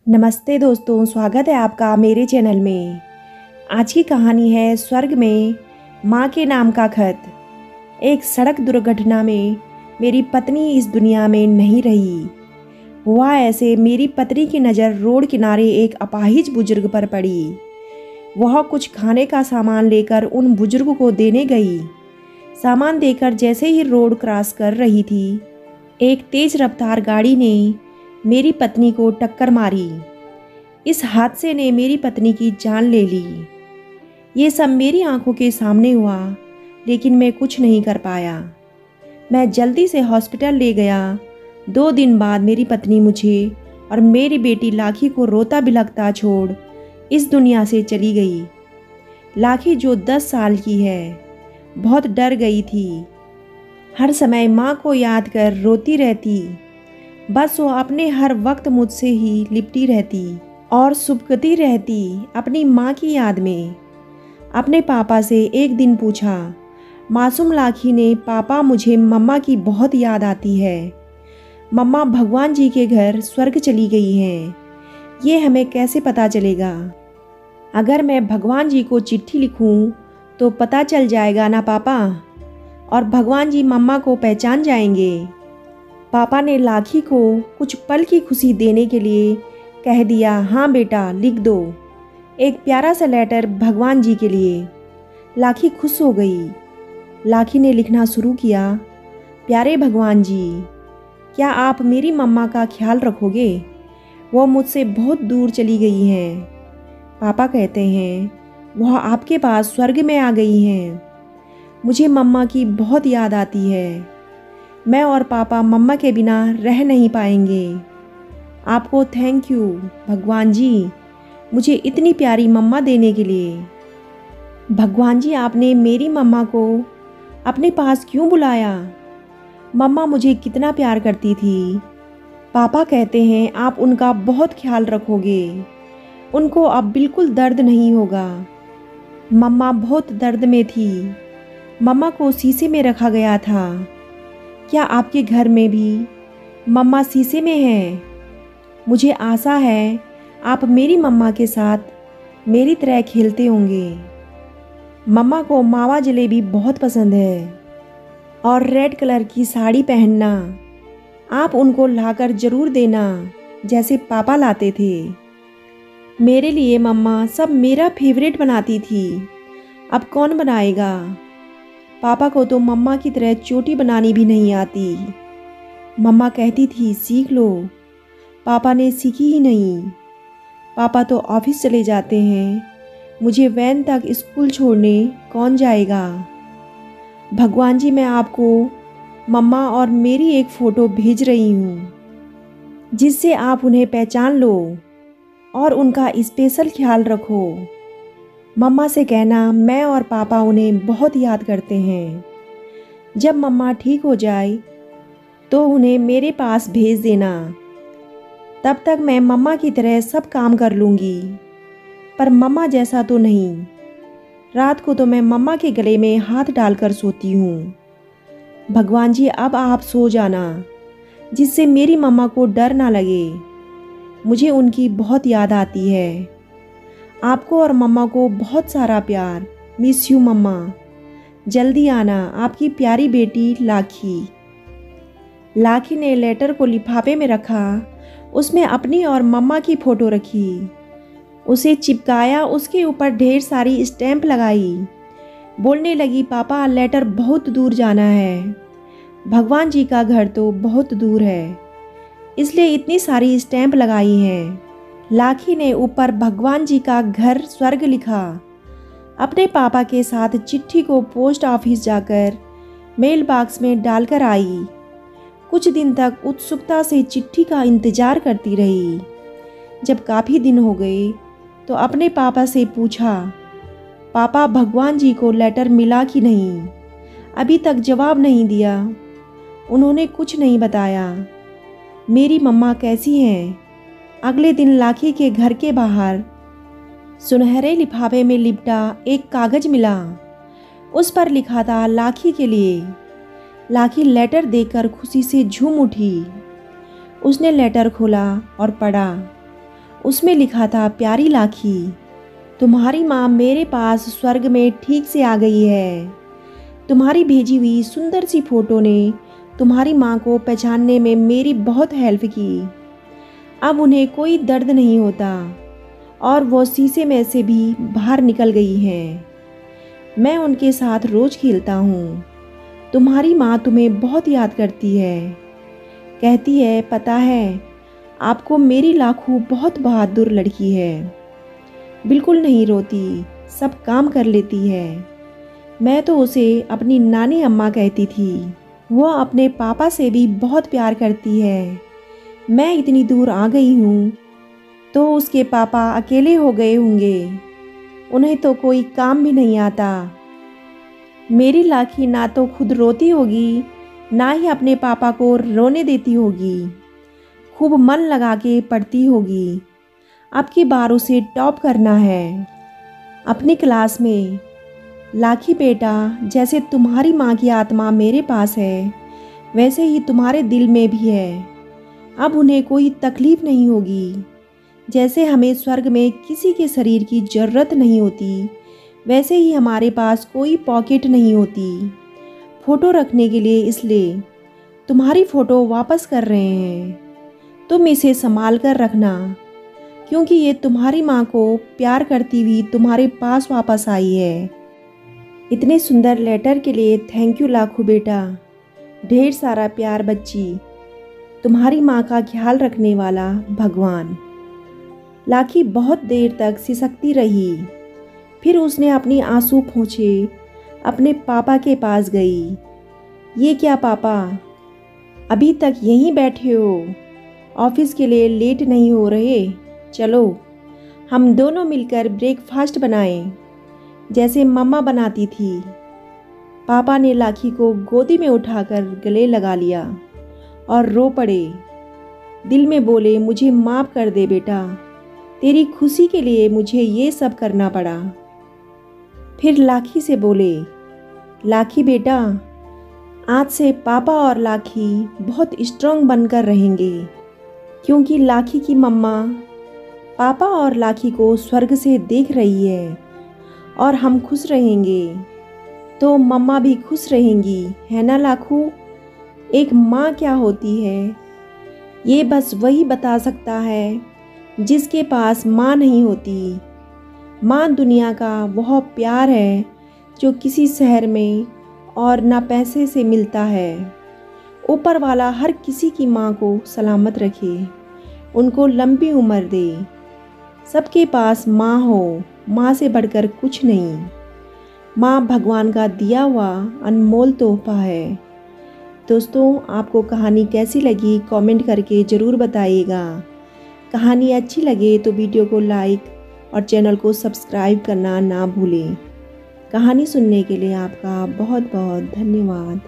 नमस्ते दोस्तों, स्वागत है आपका मेरे चैनल में। आज की कहानी है स्वर्ग में माँ के नाम का खत। एक सड़क दुर्घटना में मेरी पत्नी इस दुनिया में नहीं रही। हुआ ऐसे, मेरी पत्नी की नज़र रोड किनारे एक अपाहिज बुजुर्ग पर पड़ी। वह कुछ खाने का सामान लेकर उन बुजुर्ग को देने गई। सामान देकर जैसे ही रोड क्रॉस कर रही थी, एक तेज़ रफ्तार गाड़ी ने मेरी पत्नी को टक्कर मारी। इस हादसे ने मेरी पत्नी की जान ले ली। ये सब मेरी आंखों के सामने हुआ, लेकिन मैं कुछ नहीं कर पाया। मैं जल्दी से हॉस्पिटल ले गया। 2 दिन बाद मेरी पत्नी मुझे और मेरी बेटी लाखी को रोता बिलखता छोड़ इस दुनिया से चली गई। लाखी, जो 10 साल की है, बहुत डर गई थी। हर समय माँ को याद कर रोती रहती। बस वो अपने हर वक्त मुझसे ही लिपटी रहती और सुबकती रहती अपनी माँ की याद में। अपने पापा से एक दिन पूछा, मासूम लाखी ने, पापा मुझे मम्मा की बहुत याद आती है। मम्मा भगवान जी के घर स्वर्ग चली गई हैं। ये हमें कैसे पता चलेगा? अगर मैं भगवान जी को चिट्ठी लिखूं तो पता चल जाएगा ना पापा, और भगवान जी मम्मा को पहचान जाएंगे। पापा ने लाखी को कुछ पल की खुशी देने के लिए कह दिया, हाँ बेटा लिख दो एक प्यारा सा लेटर भगवान जी के लिए। लाखी खुश हो गई। लाखी ने लिखना शुरू किया, प्यारे भगवान जी, क्या आप मेरी मम्मा का ख्याल रखोगे? वो मुझसे बहुत दूर चली गई हैं। पापा कहते हैं वह आपके पास स्वर्ग में आ गई हैं। मुझे मम्मा की बहुत याद आती है। मैं और पापा मम्मा के बिना रह नहीं पाएंगे। आपको थैंक यू भगवान जी, मुझे इतनी प्यारी मम्मा देने के लिए। भगवान जी, आपने मेरी मम्मा को अपने पास क्यों बुलाया? मम्मा मुझे कितना प्यार करती थी। पापा कहते हैं आप उनका बहुत ख्याल रखोगे। उनको अब बिल्कुल दर्द नहीं होगा। मम्मा बहुत दर्द में थी। मम्मा को शीशे में रखा गया था। क्या आपके घर में भी मम्मा शीशे में है? मुझे आशा है आप मेरी मम्मा के साथ मेरी तरह खेलते होंगे। मम्मा को मावा जलेबी बहुत पसंद है और रेड कलर की साड़ी पहनना। आप उनको लाकर ज़रूर देना जैसे पापा लाते थे। मेरे लिए मम्मा सब मेरा फेवरेट बनाती थी। अब कौन बनाएगा? पापा को तो मम्मा की तरह चोटी बनानी भी नहीं आती। मम्मा कहती थी सीख लो। पापा ने सीखी ही नहीं। पापा तो ऑफिस चले जाते हैं। मुझे वैन तक स्कूल छोड़ने कौन जाएगा? भगवान जी, मैं आपको मम्मा और मेरी एक फ़ोटो भेज रही हूँ, जिससे आप उन्हें पहचान लो और उनका स्पेशल ख्याल रखो। मम्मा से कहना मैं और पापा उन्हें बहुत याद करते हैं। जब मम्मा ठीक हो जाए तो उन्हें मेरे पास भेज देना। तब तक मैं मम्मा की तरह सब काम कर लूँगी, पर मम्मा जैसा तो नहीं। रात को तो मैं मम्मा के गले में हाथ डालकर सोती हूँ। भगवान जी, अब आप सो जाना, जिससे मेरी मम्मा को डर ना लगे। मुझे उनकी बहुत याद आती है। आपको और मम्मा को बहुत सारा प्यार। मिस यू मम्मा। जल्दी आना, आपकी प्यारी बेटी लाखी। लाखी ने लेटर को लिफाफे में रखा। उसमें अपनी और मम्मा की फ़ोटो रखी, उसे चिपकाया, उसके ऊपर ढेर सारी स्टैंप लगाई। बोलने लगी, पापा लेटर बहुत दूर जाना है। भगवान जी का घर तो बहुत दूर है, इसलिए इतनी सारी स्टैंप लगाई हैं। लाखी ने ऊपर भगवान जी का घर स्वर्ग लिखा। अपने पापा के साथ चिट्ठी को पोस्ट ऑफिस जाकर मेल बॉक्स में डालकर आई। कुछ दिन तक उत्सुकता से चिट्ठी का इंतज़ार करती रही। जब काफ़ी दिन हो गए तो अपने पापा से पूछा, पापा भगवान जी को लेटर मिला कि नहीं? अभी तक जवाब नहीं दिया। उन्होंने कुछ नहीं बताया। मेरी मम्मा कैसी हैं? अगले दिन लाखी के घर के बाहर सुनहरे लिफाफे में लिपटा एक कागज़ मिला। उस पर लिखा था लाखी के लिए। लाखी लेटर देखकर खुशी से झूम उठी। उसने लेटर खोला और पढ़ा, उसमें लिखा था, प्यारी लाखी, तुम्हारी माँ मेरे पास स्वर्ग में ठीक से आ गई है। तुम्हारी भेजी हुई सुंदर सी फोटो ने तुम्हारी माँ को पहचानने में मेरी बहुत हेल्प की। अब उन्हें कोई दर्द नहीं होता और वो शीशे में से भी बाहर निकल गई हैं। मैं उनके साथ रोज़ खेलता हूँ। तुम्हारी माँ तुम्हें बहुत याद करती है। कहती है, पता है आपको मेरी लाखू बहुत बहादुर लड़की है। बिल्कुल नहीं रोती, सब काम कर लेती है। मैं तो उसे अपनी नानी अम्मा कहती थी। वो अपने पापा से भी बहुत प्यार करती है। मैं इतनी दूर आ गई हूँ तो उसके पापा अकेले हो गए होंगे। उन्हें तो कोई काम भी नहीं आता। मेरी लाखी ना तो खुद रोती होगी, ना ही अपने पापा को रोने देती होगी। खूब मन लगा के पढ़ती होगी। अब की बार उसे टॉप करना है अपनी क्लास में। लाखी बेटा, जैसे तुम्हारी माँ की आत्मा मेरे पास है, वैसे ही तुम्हारे दिल में भी है। अब उन्हें कोई तकलीफ़ नहीं होगी। जैसे हमें स्वर्ग में किसी के शरीर की ज़रूरत नहीं होती, वैसे ही हमारे पास कोई पॉकेट नहीं होती फ़ोटो रखने के लिए। इसलिए तुम्हारी फ़ोटो वापस कर रहे हैं। तुम इसे संभाल कर रखना, क्योंकि ये तुम्हारी माँ को प्यार करती हुई तुम्हारे पास वापस आई है। इतने सुंदर लेटर के लिए थैंक यू लाखू बेटा। ढेर सारा प्यार बच्ची। तुम्हारी माँ का ख्याल रखने वाला भगवान। लाखी बहुत देर तक सिसकती रही। फिर उसने अपनी आंसू पोंछे अपने पापा के पास गई। ये क्या पापा, अभी तक यहीं बैठे हो? ऑफिस के लिए लेट नहीं हो रहे? चलो हम दोनों मिलकर ब्रेकफास्ट बनाएं, जैसे मम्मा बनाती थी। पापा ने लाखी को गोदी में उठाकर गले लगा लिया और रो पड़े। दिल में बोले, मुझे माफ़ कर दे बेटा, तेरी खुशी के लिए मुझे ये सब करना पड़ा। फिर लाखी से बोले, लाखी बेटा, आज से पापा और लाखी बहुत स्ट्रांग बनकर रहेंगे, क्योंकि लाखी की मम्मा पापा और लाखी को स्वर्ग से देख रही है और हम खुश रहेंगे तो मम्मा भी खुश रहेंगी, है ना लाखू? एक माँ क्या होती है, ये बस वही बता सकता है जिसके पास माँ नहीं होती। माँ दुनिया का वह प्यार है जो किसी शहर में और ना पैसे से मिलता है। ऊपर वाला हर किसी की माँ को सलामत रखे, उनको लंबी उम्र दे। सबके पास माँ हो, माँ से बढ़कर कुछ नहीं। माँ भगवान का दिया हुआ अनमोल तोहफा है। दोस्तों, आपको कहानी कैसी लगी कमेंट करके ज़रूर बताइएगा। कहानी अच्छी लगे तो वीडियो को लाइक और चैनल को सब्सक्राइब करना ना भूलें। कहानी सुनने के लिए आपका बहुत बहुत धन्यवाद।